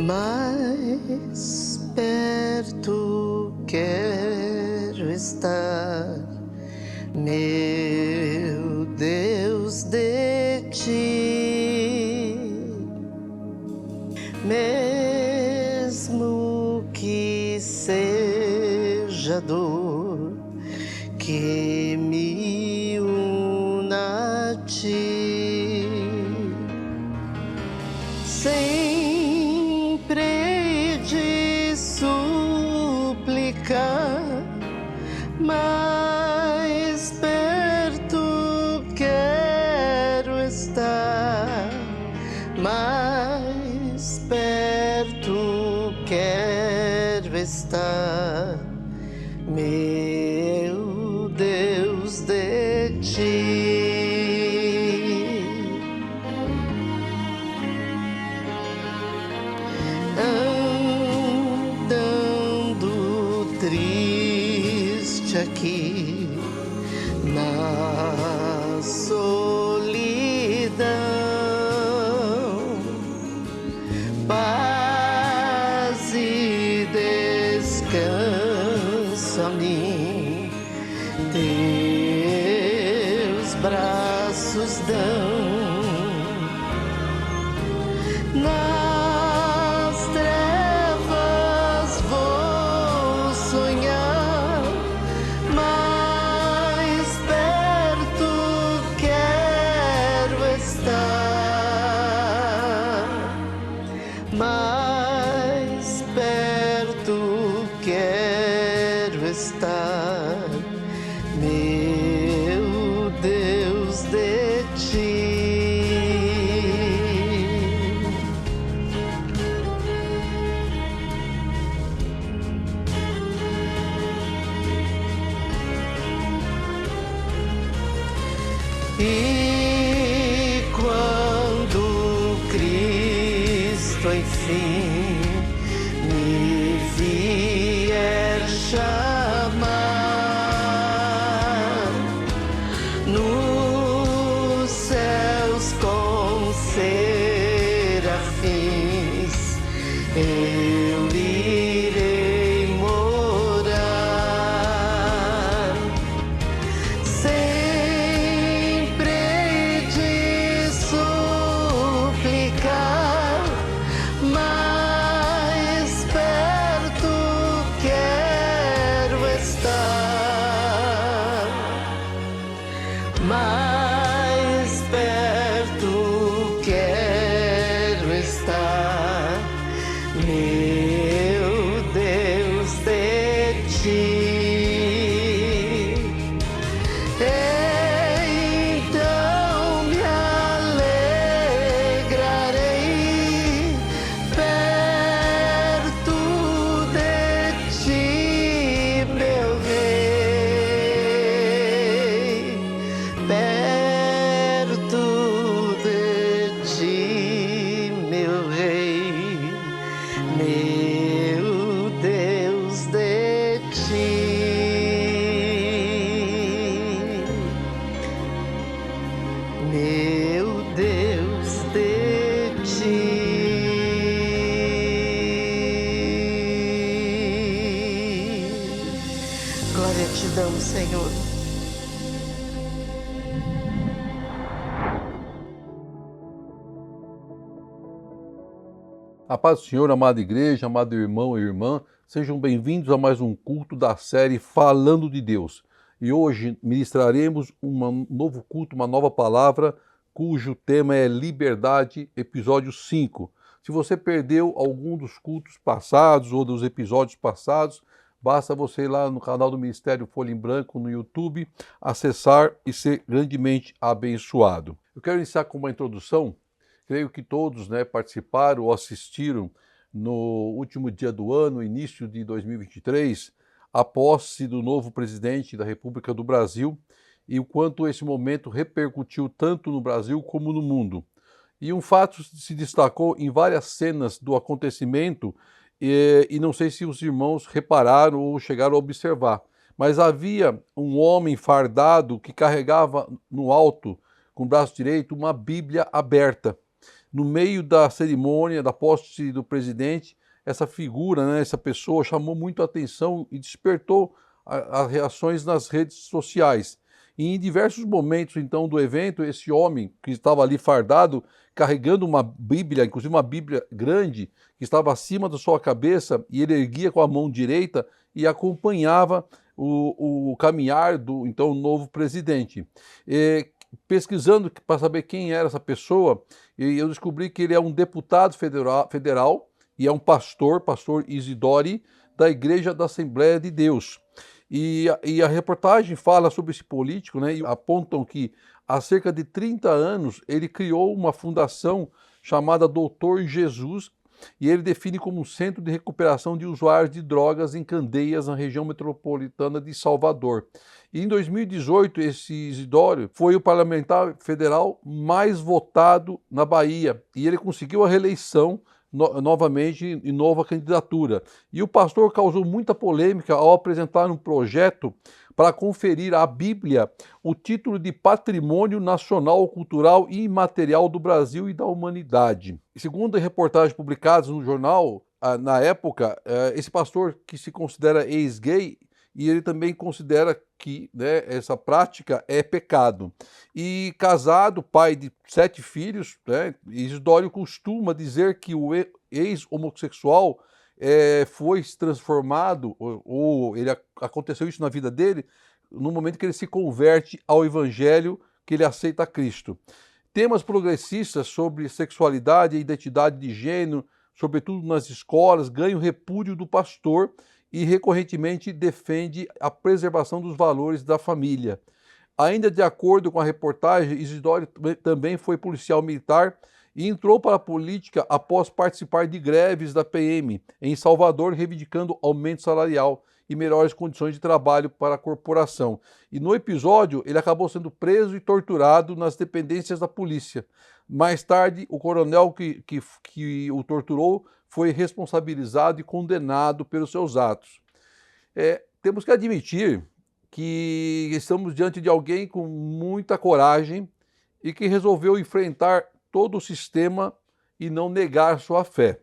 mais perto quero estar, meu Deus, de ti, mesmo que seja dor que me una a ti, sempre hei de suplicar, mais perto quero estar, mais perto quero estar, meu Deus, de ti. Andando triste aqui na solidão, paz e descanso a mim teus braços dão. Nas trevas vou sonhar, mais perto quero estar, mais perto quero estar, meu Deus, de ti. E quando Cristo enfim me vier chamar, nos céus com serafins eu irei morar, sempre hei de suplicar, mais perto quero estar, mais perto quero estar, meu Deus, de ti. Então me alegrarei perto de ti, meu rei, perto de ti, meu rei, meu Deus, de ti, meu Deus, de ti. Glória te damos, Senhor. A paz do Senhor, amada igreja, amado irmão e irmã, sejam bem-vindos a mais um culto da série Falando de Deus. E hoje ministraremos um novo culto, uma nova palavra, cujo tema é Liberdade, episódio 5. Se você perdeu algum dos cultos passados ou dos episódios passados, basta você ir lá no canal do Ministério Folha em Branco no YouTube, acessar e ser grandemente abençoado. Eu quero iniciar com uma introdução. Creio que todos participaram ou assistiram no último dia do ano, início de 2023, a posse do novo presidente da República do Brasil e o quanto esse momento repercutiu tanto no Brasil como no mundo. E um fato se destacou em várias cenas do acontecimento e não sei se os irmãos repararam ou chegaram a observar, mas havia um homem fardado que carregava no alto, com o braço direito, uma Bíblia aberta. no meio da cerimônia, da posse do presidente, essa figura, né, essa pessoa chamou muito a atenção e despertou as reações nas redes sociais. E em diversos momentos, então, do evento, esse homem que estava ali fardado, carregando uma Bíblia, inclusive uma Bíblia grande, que estava acima da sua cabeça, e ele erguia com a mão direita e acompanhava o caminhar do, então, novo presidente. Pesquisando para saber quem era essa pessoa, eu descobri que ele é um deputado federal e é um pastor Isidori, da Igreja da Assembleia de Deus. E a reportagem fala sobre esse político, né, e apontam que há cerca de 30 anos ele criou uma fundação chamada Doutor Jesus, e ele define como um centro de recuperação de usuários de drogas em Candeias, na região metropolitana de Salvador. E em 2018, esse Isidório foi o parlamentar federal mais votado na Bahia, e ele conseguiu a reeleição novamente em nova candidatura. E o pastor causou muita polêmica ao apresentar um projeto para conferir à Bíblia o título de Patrimônio Nacional, Cultural e Imaterial do Brasil e da Humanidade. Segundo reportagens publicadas no jornal, na época, esse pastor, que se considera ex-gay, e ele também considera que, né, essa prática é pecado. E casado, pai de 7 filhos, né, Isidório costuma dizer que o ex-homossexual foi transformado, ou aconteceu isso na vida dele, no momento que ele se converte ao Evangelho, que ele aceita Cristo. Temas progressistas sobre sexualidade e identidade de gênero, sobretudo nas escolas, ganham repúdio do pastor e recorrentemente defende a preservação dos valores da família. Ainda de acordo com a reportagem, Isidório também foi policial militar e entrou para a política após participar de greves da PM em Salvador, reivindicando aumento salarial e melhores condições de trabalho para a corporação. E no episódio, ele acabou sendo preso e torturado nas dependências da polícia. Mais tarde, o coronel que o torturou foi responsabilizado e condenado pelos seus atos. Temos que admitir que estamos diante de alguém com muita coragem e que resolveu enfrentar todo o sistema e não negar sua fé.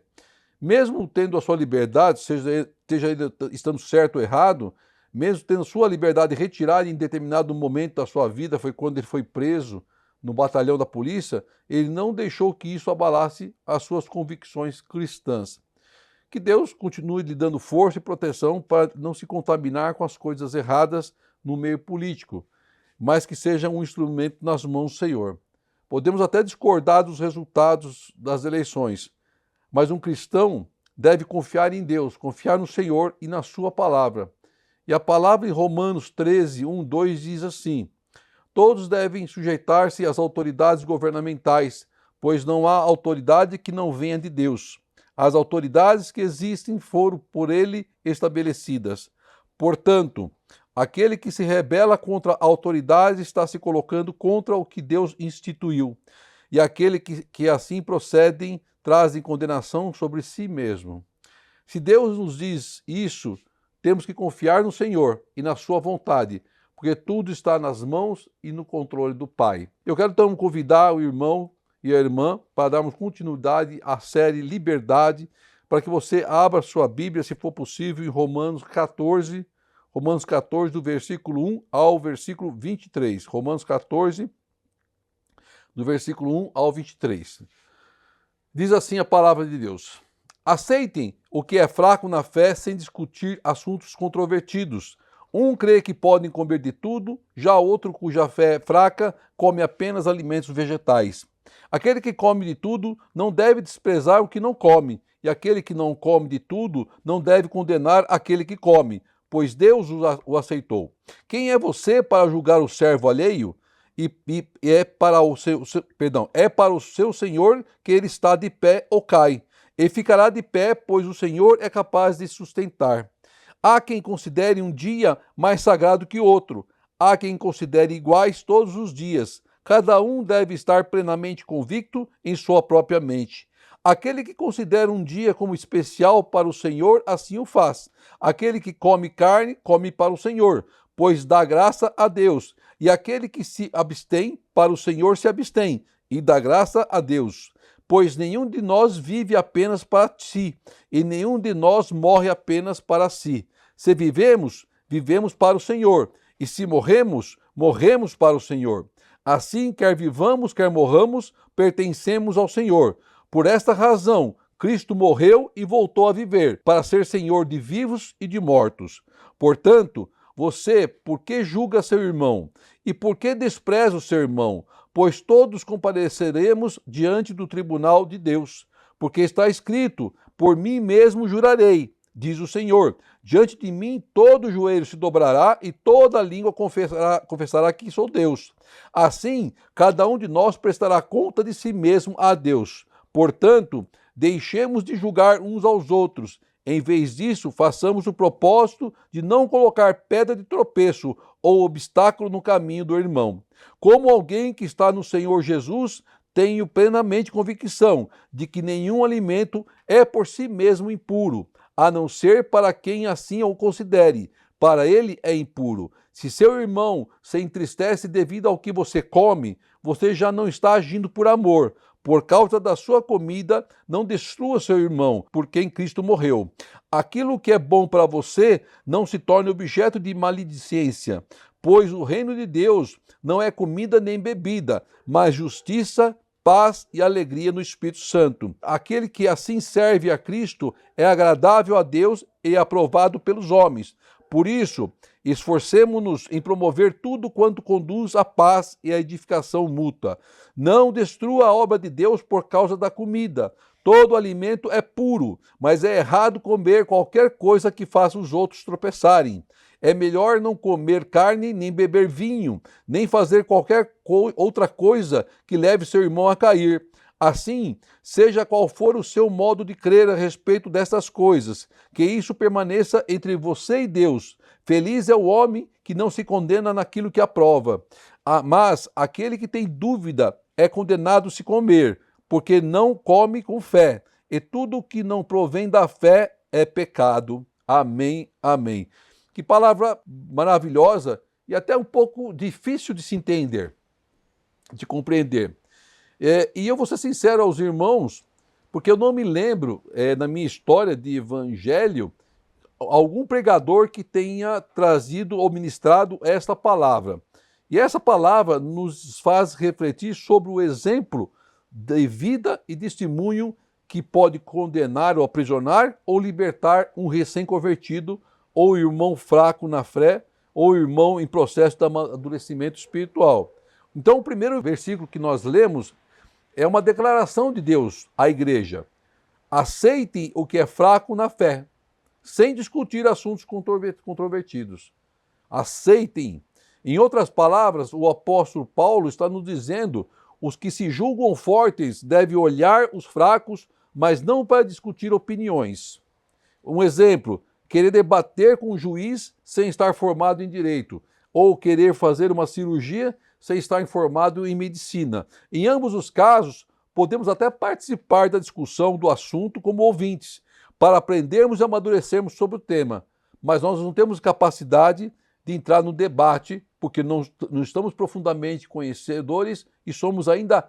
Mesmo tendo a sua liberdade, seja ele estando certo ou errado, mesmo tendo sua liberdade retirada em determinado momento da sua vida, foi quando ele foi preso no batalhão da polícia, ele não deixou que isso abalasse as suas convicções cristãs. Que Deus continue lhe dando força e proteção para não se contaminar com as coisas erradas no meio político, mas que seja um instrumento nas mãos do Senhor. Podemos até discordar dos resultados das eleições, mas um cristão deve confiar em Deus, confiar no Senhor e na sua palavra. E a palavra em Romanos 13, 1, 2 diz assim: todos devem sujeitar-se às autoridades governamentais, pois não há autoridade que não venha de Deus. As autoridades que existem foram por ele estabelecidas. Portanto, aquele que se rebela contra a autoridade está se colocando contra o que Deus instituiu. E aquele que assim procedem trazem condenação sobre si mesmo. Se Deus nos diz isso, temos que confiar no Senhor e na sua vontade, porque tudo está nas mãos e no controle do Pai. Eu quero então convidar o irmão e a irmã para darmos continuidade à série Liberdade, para que você abra sua Bíblia, se for possível, em Romanos 14, do versículo 1 ao versículo 23. Romanos 14, do versículo 1 ao 23. Diz assim a palavra de Deus: aceitem o que é fraco na fé sem discutir assuntos controvertidos. Um crê que podem comer de tudo, já outro, cuja fé é fraca, come apenas alimentos vegetais. Aquele que come de tudo não deve desprezar o que não come, e aquele que não come de tudo não deve condenar aquele que come, pois Deus o aceitou. Quem é você para julgar o servo alheio? É para o seu senhor que ele está de pé ou cai. Ele ficará de pé, pois o Senhor é capaz de sustentar. Há quem considere um dia mais sagrado que outro. Há quem considere iguais todos os dias. Cada um deve estar plenamente convicto em sua própria mente. Aquele que considera um dia como especial para o Senhor, assim o faz. Aquele que come carne, come para o Senhor, pois dá graça a Deus. E aquele que se abstém, para o Senhor se abstém, e dá graça a Deus. pois nenhum de nós vive apenas para si, e nenhum de nós morre apenas para si. Se vivemos, vivemos para o Senhor, e se morremos, morremos para o Senhor. Assim, quer vivamos, quer morramos, pertencemos ao Senhor. Por esta razão, Cristo morreu e voltou a viver, para ser Senhor de vivos e de mortos. Portanto, você, por que julga seu irmão? E por que despreza o seu irmão? Pois todos compareceremos diante do tribunal de Deus. Porque está escrito, por mim mesmo jurarei, diz o Senhor, diante de mim todo joelho se dobrará e toda língua confessará que sou Deus. Assim, cada um de nós prestará conta de si mesmo a Deus. Portanto, deixemos de julgar uns aos outros. Em vez disso, façamos o propósito de não colocar pedra de tropeço ou obstáculo no caminho do irmão. Como alguém que está no Senhor Jesus, tenho plenamente convicção de que nenhum alimento é por si mesmo impuro, a não ser para quem assim o considere. Para ele é impuro. Se seu irmão se entristece devido ao que você come, você já não está agindo por amor. Por causa da sua comida, não destrua seu irmão, por quem Cristo morreu. Aquilo que é bom para você não se torne objeto de maledicência, pois o reino de Deus não é comida nem bebida, mas justiça, paz e alegria no Espírito Santo. Aquele que assim serve a Cristo é agradável a Deus e aprovado pelos homens. Por isso, esforcemo-nos em promover tudo quanto conduz à paz e à edificação mútua. Não destrua a obra de Deus por causa da comida. Todo alimento é puro, mas é errado comer qualquer coisa que faça os outros tropeçarem. É melhor não comer carne, nem beber vinho, nem fazer qualquer outra coisa que leve seu irmão a cair. Assim, seja qual for o seu modo de crer a respeito destas coisas, que isso permaneça entre você e Deus. Feliz é o homem que não se condena naquilo que aprova. Mas aquele que tem dúvida é condenado se comer, porque não come com fé. E tudo que não provém da fé é pecado. Amém, amém. Que palavra maravilhosa e até um pouco difícil de se entender, de compreender. E eu vou ser sincero aos irmãos, porque eu não me lembro, na minha história de evangelho, algum pregador que tenha trazido ou ministrado esta palavra. E essa palavra nos faz refletir sobre o exemplo de vida e testemunho que pode condenar ou aprisionar ou libertar um recém-convertido ou irmão fraco na fé ou irmão em processo de amadurecimento espiritual. Então, o primeiro versículo que nós lemos é uma declaração de Deus à igreja. Aceitem o que é fraco na fé, sem discutir assuntos controvertidos. Aceitem. Em outras palavras, o apóstolo Paulo está nos dizendo: os que se julgam fortes devem olhar os fracos, mas não para discutir opiniões. Um exemplo: querer debater com o juiz sem estar formado em direito, ou querer fazer uma cirurgia sem estar informado em medicina. Em ambos os casos, podemos até participar da discussão do assunto como ouvintes, para aprendermos e amadurecermos sobre o tema, mas nós não temos capacidade de entrar no debate, porque não estamos profundamente conhecedores e somos ainda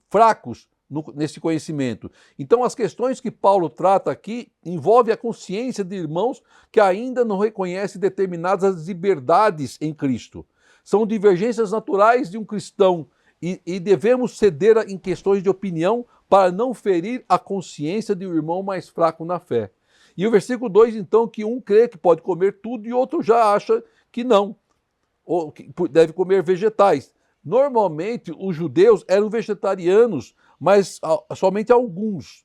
fracos nesse conhecimento. Então, as questões que Paulo trata aqui envolvem a consciência de irmãos que ainda não reconhecem determinadas liberdades em Cristo. São divergências naturais de um cristão e devemos ceder em questões de opinião para não ferir a consciência de um irmão mais fraco na fé. E o versículo 2, então, que um crê que pode comer tudo e outro já acha que não, ou que deve comer vegetais. Normalmente, os judeus eram vegetarianos, mas somente alguns.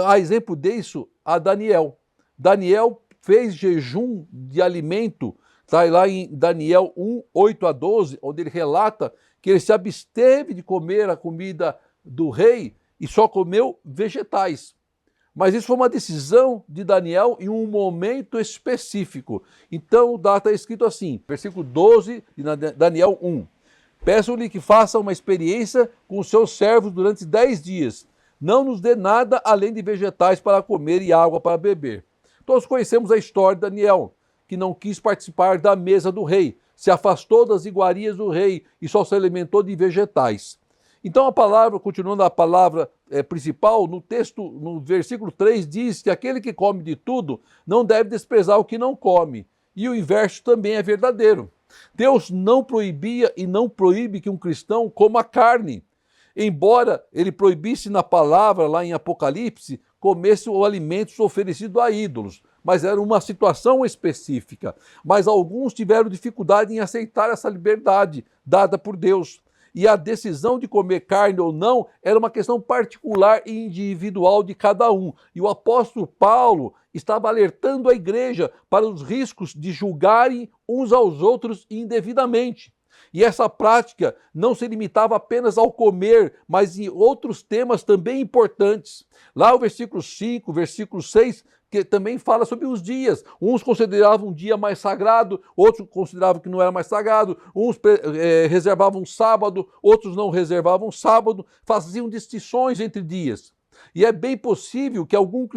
A exemplo disso, a Daniel. Daniel fez jejum de alimento, está lá em Daniel 1, 8 a 12, onde ele relata que ele se absteve de comer a comida do rei e só comeu vegetais. Mas isso foi uma decisão de Daniel em um momento específico. Então, está escrito assim, versículo 12 de Daniel 1. Peço-lhe que faça uma experiência com os seus servos durante 10 dias. Não nos dê nada além de vegetais para comer e água para beber. Todos conhecemos a história de Daniel, que não quis participar da mesa do rei, se afastou das iguarias do rei e só se alimentou de vegetais. Então a palavra, continuando a palavra principal, no texto, no versículo 3, diz que aquele que come de tudo não deve desprezar o que não come. E o inverso também é verdadeiro. Deus não proibia e não proíbe que um cristão coma carne. Embora ele proibisse na palavra, lá em Apocalipse, comesse os alimentos oferecidos a ídolos. Mas era uma situação específica. Mas alguns tiveram dificuldade em aceitar essa liberdade dada por Deus. E a decisão de comer carne ou não era uma questão particular e individual de cada um. E o apóstolo Paulo estava alertando a igreja para os riscos de julgarem uns aos outros indevidamente. E essa prática não se limitava apenas ao comer, mas em outros temas também importantes. Lá o versículo 5, versículo 6, que também fala sobre os dias. Uns consideravam um dia mais sagrado, outros consideravam que não era mais sagrado, uns reservavam sábado, outros não reservavam sábado, faziam distinções entre dias. E é bem possível que alguns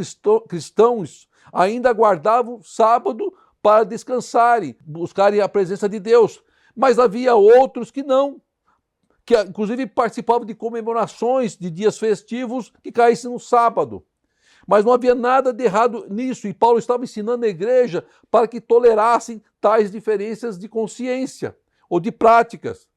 cristãos ainda guardavam sábado para descansarem, buscarem a presença de Deus. Mas havia outros que não, que inclusive participavam de comemorações de dias festivos que caíssem no sábado. Mas não havia nada de errado nisso, e Paulo estava ensinando a igreja para que tolerassem tais diferenças de consciência ou de práticas.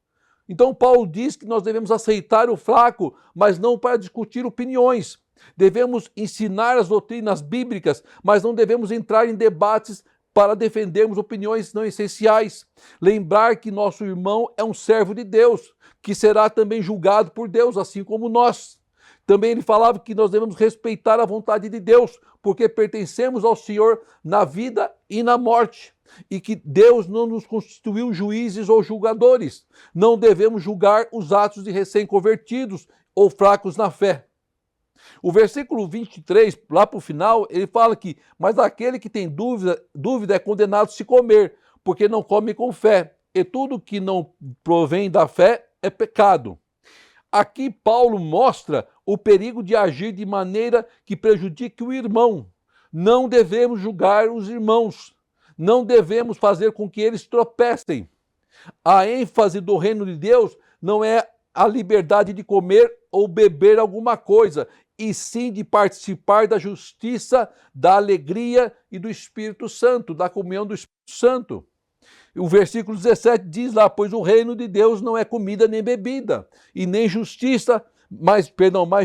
Então Paulo diz que nós devemos aceitar o fraco, mas não para discutir opiniões. Devemos ensinar as doutrinas bíblicas, mas não devemos entrar em debates para defendermos opiniões não essenciais. Lembrar que nosso irmão é um servo de Deus, que será também julgado por Deus, assim como nós. Também ele falava que nós devemos respeitar a vontade de Deus, porque pertencemos ao Senhor na vida e na morte. E que Deus não nos constituiu juízes ou julgadores. Não devemos julgar os atos de recém-convertidos ou fracos na fé. O versículo 23, lá para o final, ele fala que, mas aquele que tem dúvida é condenado a se comer, porque não come com fé, e tudo que não provém da fé é pecado. Aqui Paulo mostra o perigo de agir de maneira que prejudique o irmão. Não devemos julgar os irmãos, não devemos fazer com que eles tropecem. A ênfase do reino de Deus não é a liberdade de comer ou beber alguma coisa, e sim de participar da justiça, da alegria e do Espírito Santo, da comunhão do Espírito Santo. O versículo 17 diz lá, pois o reino de Deus não é comida nem bebida, e nem justiça, mas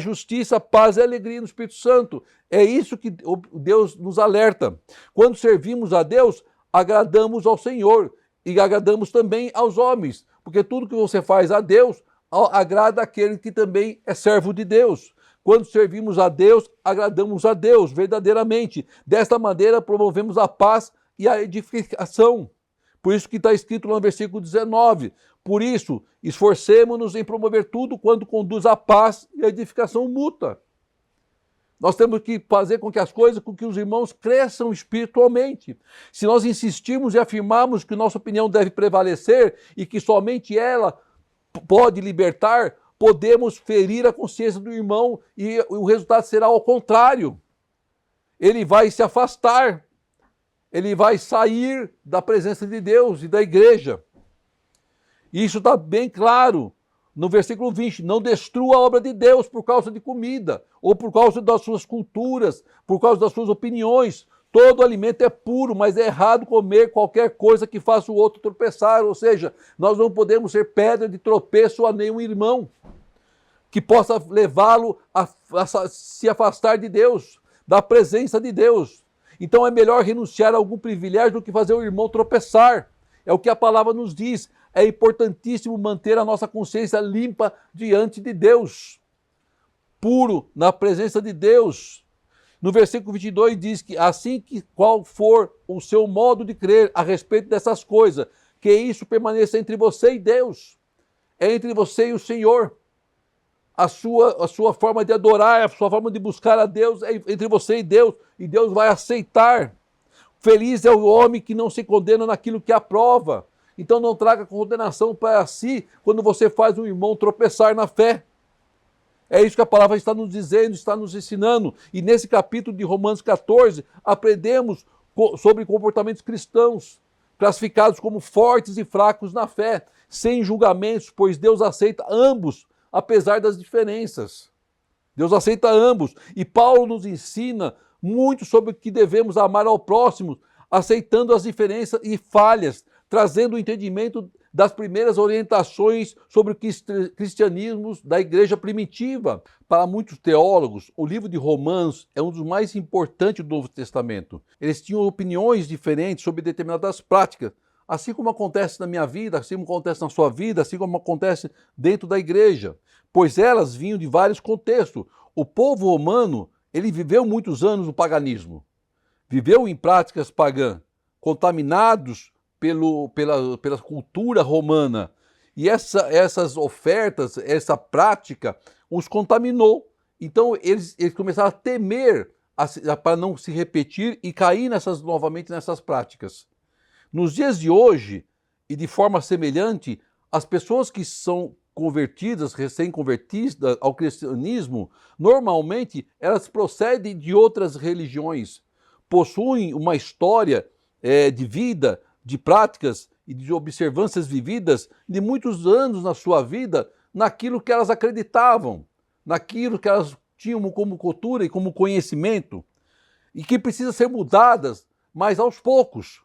justiça, paz e alegria no Espírito Santo. É isso que Deus nos alerta. Quando servimos a Deus, agradamos ao Senhor e agradamos também aos homens, porque tudo que você faz a Deus, agrada aquele que também é servo de Deus. Quando servimos a Deus, agradamos a Deus verdadeiramente. Desta maneira, promovemos a paz e a edificação. Por isso que está escrito lá no versículo 19. Por isso, esforcemo-nos em promover tudo quanto conduz à paz e à edificação mútua. Nós temos que fazer com que as coisas, com que os irmãos cresçam espiritualmente. Se nós insistirmos e afirmarmos que nossa opinião deve prevalecer e que somente ela pode libertar, podemos ferir a consciência do irmão e o resultado será ao contrário. Ele vai se afastar, ele vai sair da presença de Deus e da igreja. E isso está bem claro no versículo 20. Não destrua a obra de Deus por causa de comida, ou por causa das suas culturas, por causa das suas opiniões. Todo alimento é puro, mas é errado comer qualquer coisa que faça o outro tropeçar. Ou seja, nós não podemos ser pedra de tropeço a nenhum irmão que possa levá-lo a se afastar de Deus, da presença de Deus. Então é melhor renunciar a algum privilégio do que fazer o irmão tropeçar. É o que a palavra nos diz. É importantíssimo manter a nossa consciência limpa diante de Deus, puro na presença de Deus. No versículo 22 diz que assim que qual for o seu modo de crer a respeito dessas coisas, que isso permaneça entre você e Deus, é entre você e o Senhor. A sua forma de adorar, a sua forma de buscar a Deus é entre você e Deus vai aceitar. Feliz é o homem que não se condena naquilo que aprova. Então não traga condenação para si quando você faz um irmão tropeçar na fé. É isso que a palavra está nos dizendo, está nos ensinando. E nesse capítulo de Romanos 14, aprendemos sobre comportamentos cristãos, classificados como fortes e fracos na fé, sem julgamentos, pois Deus aceita ambos apesar das diferenças. Deus aceita ambos. E Paulo nos ensina muito sobre o que devemos amar ao próximo, aceitando as diferenças e falhas, trazendo o entendimento das primeiras orientações sobre o cristianismo da igreja primitiva. Para muitos teólogos, o livro de Romanos é um dos mais importantes do Novo Testamento. Eles tinham opiniões diferentes sobre determinadas práticas, assim como acontece na minha vida, assim como acontece na sua vida, assim como acontece dentro da igreja, pois elas vinham de vários contextos. O povo romano, ele viveu muitos anos no paganismo, viveu em práticas pagãs, contaminados pela cultura romana. E essas ofertas, essa prática, os contaminou. Então eles começaram a temer para não se repetir e cair novamente nessas práticas. Nos dias de hoje, e de forma semelhante, as pessoas que são convertidas, recém-convertidas ao cristianismo, normalmente elas procedem de outras religiões, possuem uma história de vida, de práticas e de observâncias vividas de muitos anos na sua vida, naquilo que elas acreditavam, naquilo que elas tinham como cultura e como conhecimento, e que precisa ser mudadas, mas aos poucos.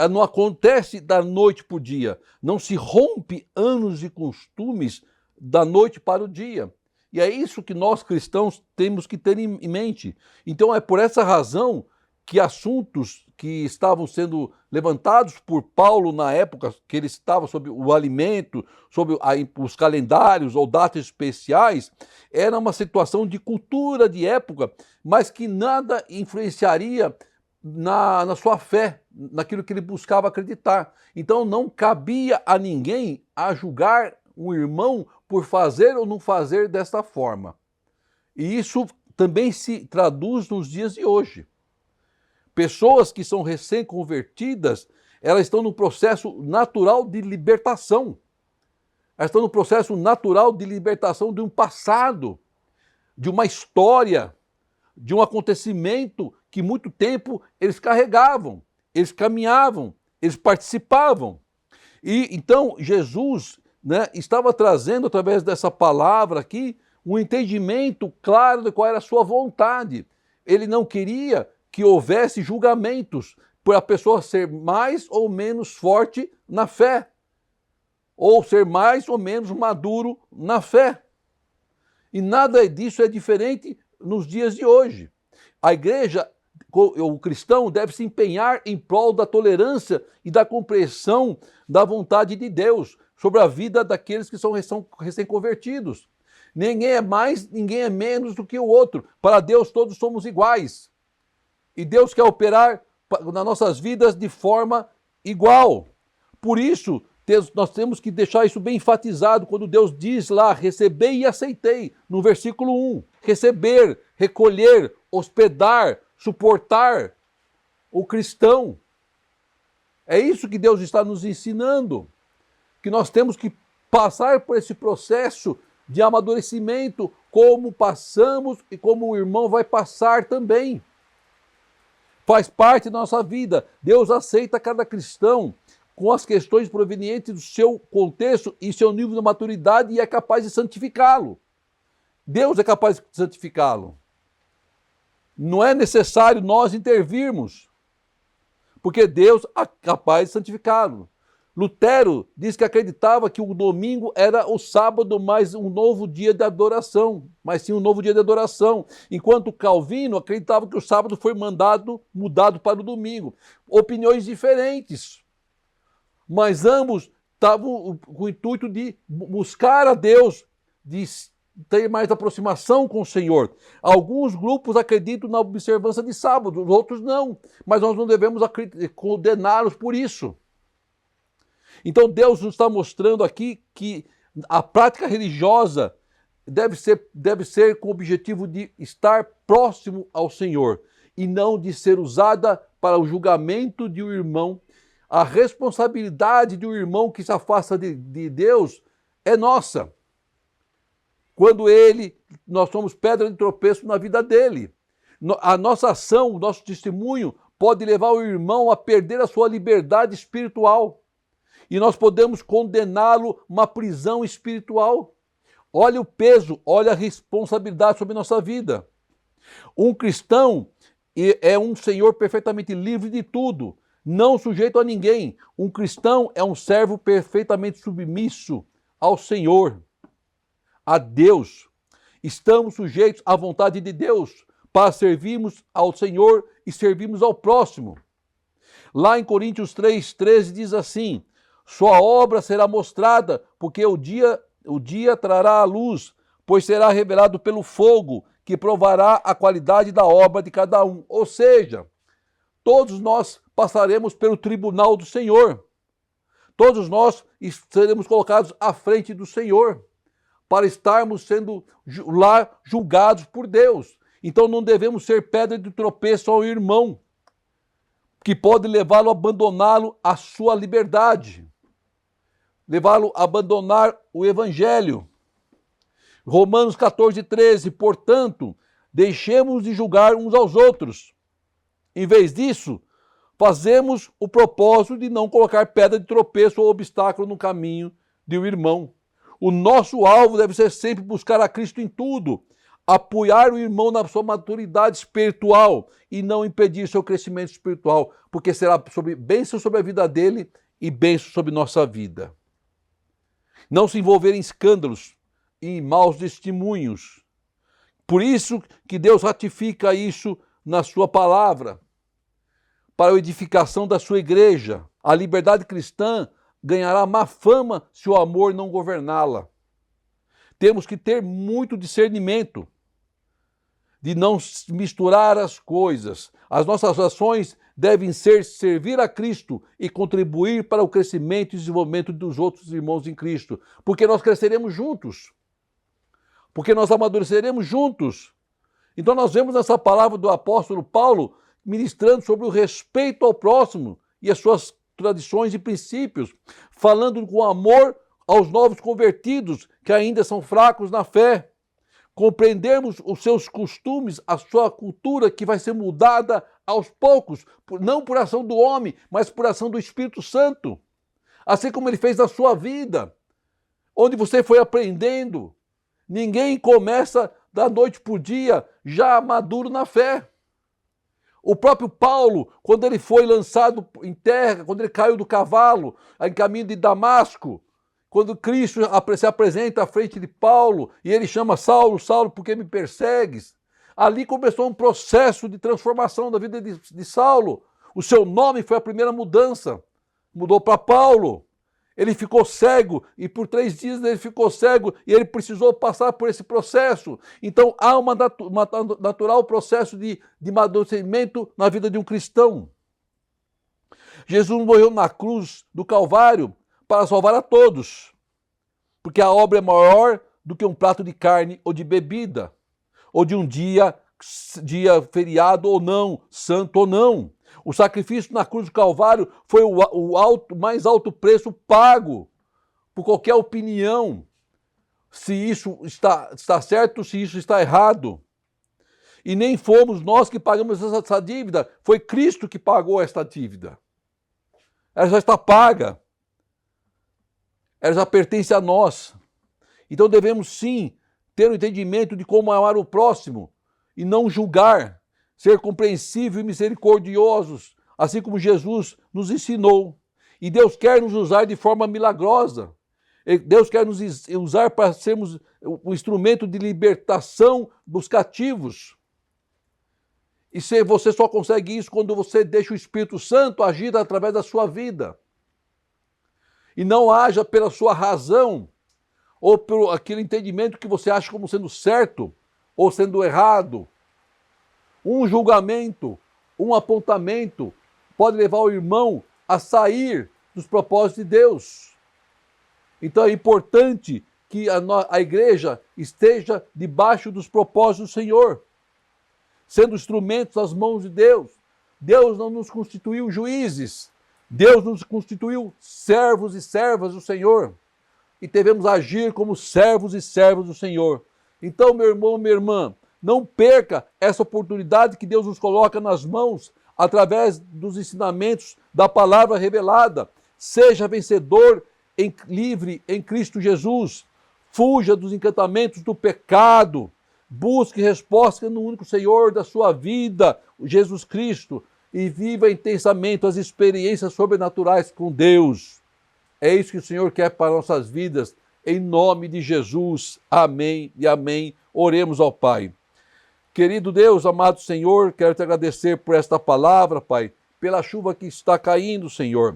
Não acontece da noite para o dia, não se rompe anos de costumes da noite para o dia. E é isso que nós cristãos temos que ter em mente. Então é por essa razão que assuntos que estavam sendo levantados por Paulo na época que ele estava sobre o alimento, sobre os calendários ou datas especiais, era uma situação de cultura de época, mas que nada influenciaria na sua fé, naquilo que ele buscava acreditar. Então não cabia a ninguém a julgar um irmão por fazer ou não fazer desta forma. E isso também se traduz nos dias de hoje. Pessoas que são recém-convertidas, elas estão no processo natural de libertação. Elas estão no processo natural de libertação de um passado, de uma história, de um acontecimento que muito tempo eles carregavam, eles caminhavam, eles participavam. E então Jesus, estava trazendo através dessa palavra aqui um entendimento claro de qual era a sua vontade. Ele não queria que houvesse julgamentos por a pessoa ser mais ou menos forte na fé, ou ser mais ou menos maduro na fé. E nada disso é diferente nos dias de hoje. A igreja, o cristão, deve se empenhar em prol da tolerância e da compreensão da vontade de Deus sobre a vida daqueles que são recém-convertidos. Ninguém é mais, ninguém é menos do que o outro. Para Deus todos somos iguais. E Deus quer operar nas nossas vidas de forma igual. Por isso, nós temos que deixar isso bem enfatizado quando Deus diz lá, recebei e aceitei, no versículo 1. Receber, recolher, hospedar, suportar o cristão. É isso que Deus está nos ensinando, que nós temos que passar por esse processo de amadurecimento, como passamos e como o irmão vai passar também. Faz parte da nossa vida. Deus aceita cada cristão com as questões provenientes do seu contexto e seu nível de maturidade e é capaz de santificá-lo. Deus é capaz de santificá-lo. Não é necessário nós intervirmos, porque Deus é capaz de santificá-lo. Lutero diz que acreditava que o domingo era o sábado mais um novo dia de adoração, mas sim um novo dia de adoração. Enquanto Calvino acreditava que o sábado foi mudado para o domingo. Opiniões diferentes, mas ambos estavam com o intuito de buscar a Deus, de ter mais aproximação com o Senhor. Alguns grupos acreditam na observância de sábado, os outros não, mas nós não devemos condená-los por isso. Então Deus nos está mostrando aqui que a prática religiosa deve ser com o objetivo de estar próximo ao Senhor e não de ser usada para o julgamento de um irmão. A responsabilidade de um irmão que se afasta de Deus é nossa. Quando nós somos pedra de tropeço na vida dele. A nossa ação, o nosso testemunho pode levar o irmão a perder a sua liberdade espiritual. E nós podemos condená-lo a uma prisão espiritual. Olha o peso, olha a responsabilidade sobre nossa vida. Um cristão é um senhor perfeitamente livre de tudo, não sujeito a ninguém. Um cristão é um servo perfeitamente submisso ao Senhor, a Deus. Estamos sujeitos à vontade de Deus para servirmos ao Senhor e servirmos ao próximo. Lá em Coríntios 3,13 diz assim: sua obra será mostrada, porque o dia trará a luz, pois será revelado pelo fogo, que provará a qualidade da obra de cada um. Ou seja, todos nós passaremos pelo tribunal do Senhor. Todos nós seremos colocados à frente do Senhor, para estarmos sendo lá julgados por Deus. Então não devemos ser pedra de tropeço ao irmão, que pode levá-lo a abandoná-lo à sua liberdade, levá-lo a abandonar o Evangelho. Romanos 14,13, portanto, deixemos de julgar uns aos outros. Em vez disso, fazemos o propósito de não colocar pedra de tropeço ou obstáculo no caminho de um irmão. O nosso alvo deve ser sempre buscar a Cristo em tudo, apoiar o irmão na sua maturidade espiritual e não impedir seu crescimento espiritual, porque será bênção sobre a vida dele e bênção sobre nossa vida. Não se envolver em escândalos e em maus testemunhos. Por isso que Deus ratifica isso na sua palavra, para a edificação da sua igreja. A liberdade cristã ganhará má fama se o amor não governá-la. Temos que ter muito discernimento de não misturar as coisas. As nossas ações devem ser servir a Cristo e contribuir para o crescimento e desenvolvimento dos outros irmãos em Cristo, porque nós cresceremos juntos, porque nós amadureceremos juntos. Então nós vemos essa palavra do apóstolo Paulo ministrando sobre o respeito ao próximo e as suas tradições e princípios, falando com amor aos novos convertidos que ainda são fracos na fé. Compreendermos os seus costumes, a sua cultura que vai ser mudada aos poucos, não por ação do homem, mas por ação do Espírito Santo. Assim como ele fez na sua vida, onde você foi aprendendo. Ninguém começa da noite para o dia já maduro na fé. O próprio Paulo, quando ele foi lançado em terra, quando ele caiu do cavalo, em caminho de Damasco, quando Cristo se apresenta à frente de Paulo e ele chama Saulo, Saulo, por que me persegues? Ali começou um processo de transformação da vida de Saulo. O seu nome foi a primeira mudança. Mudou para Paulo. Ele ficou cego e por 3 dias ele ficou cego e ele precisou passar por esse processo. Então há um natural processo de amadurecimento na vida de um cristão. Jesus morreu na cruz do Calvário para salvar a todos, porque a obra é maior do que um prato de carne ou de bebida, ou de um dia feriado ou não, santo ou não. O sacrifício na cruz do Calvário foi o mais alto preço pago por qualquer opinião, se isso está certo, se isso está errado. E nem fomos nós que pagamos essa dívida, foi Cristo que pagou esta dívida. Ela já está paga. Ela já pertence a nós. Então devemos sim ter o entendimento de como amar o próximo e não julgar, ser compreensível e misericordiosos, assim como Jesus nos ensinou. E Deus quer nos usar de forma milagrosa. Deus quer nos usar para sermos um instrumento de libertação dos cativos. E você só consegue isso quando você deixa o Espírito Santo agir através da sua vida. E não haja pela sua razão ou pelo aquele entendimento que você acha como sendo certo ou sendo errado. Um julgamento, um apontamento pode levar o irmão a sair dos propósitos de Deus. Então é importante que a igreja esteja debaixo dos propósitos do Senhor, sendo instrumentos nas mãos de Deus. Deus não nos constituiu juízes, Deus nos constituiu servos e servas do Senhor. E devemos agir como servos e servas do Senhor. Então, meu irmão, minha irmã, não perca essa oportunidade que Deus nos coloca nas mãos através dos ensinamentos da palavra revelada. Seja vencedor livre em Cristo Jesus. Fuja dos encantamentos do pecado. Busque resposta no único Senhor da sua vida, Jesus Cristo, e viva intensamente as experiências sobrenaturais com Deus. É isso que o Senhor quer para nossas vidas, em nome de Jesus. Amém e amém. Oremos ao Pai. Querido Deus, amado Senhor, quero te agradecer por esta palavra, Pai, pela chuva que está caindo, Senhor,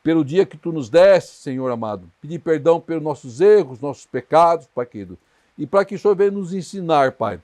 pelo dia que tu nos deste, Senhor amado. Pedir perdão pelos nossos erros, nossos pecados, Pai querido. E para que o Senhor venha nos ensinar, Pai,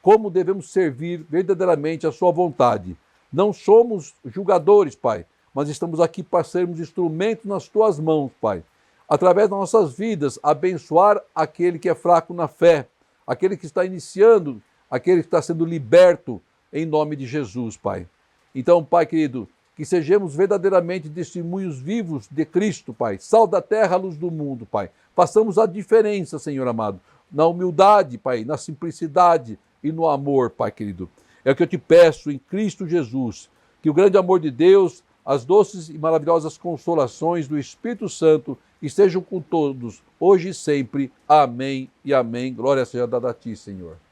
como devemos servir verdadeiramente a sua vontade. Não somos julgadores, Pai, mas estamos aqui para sermos instrumentos nas tuas mãos, Pai. Através das nossas vidas, abençoar aquele que é fraco na fé, aquele que está iniciando, aquele que está sendo liberto, em nome de Jesus, Pai. Então, Pai querido, que sejamos verdadeiramente testemunhos vivos de Cristo, Pai. Sal da terra, luz do mundo, Pai. Façamos a diferença, Senhor amado, na humildade, Pai, na simplicidade e no amor, Pai querido. É o que eu te peço em Cristo Jesus, que o grande amor de Deus, as doces e maravilhosas consolações do Espírito Santo estejam com todos, hoje e sempre. Amém e amém. Glória seja dada a ti, Senhor.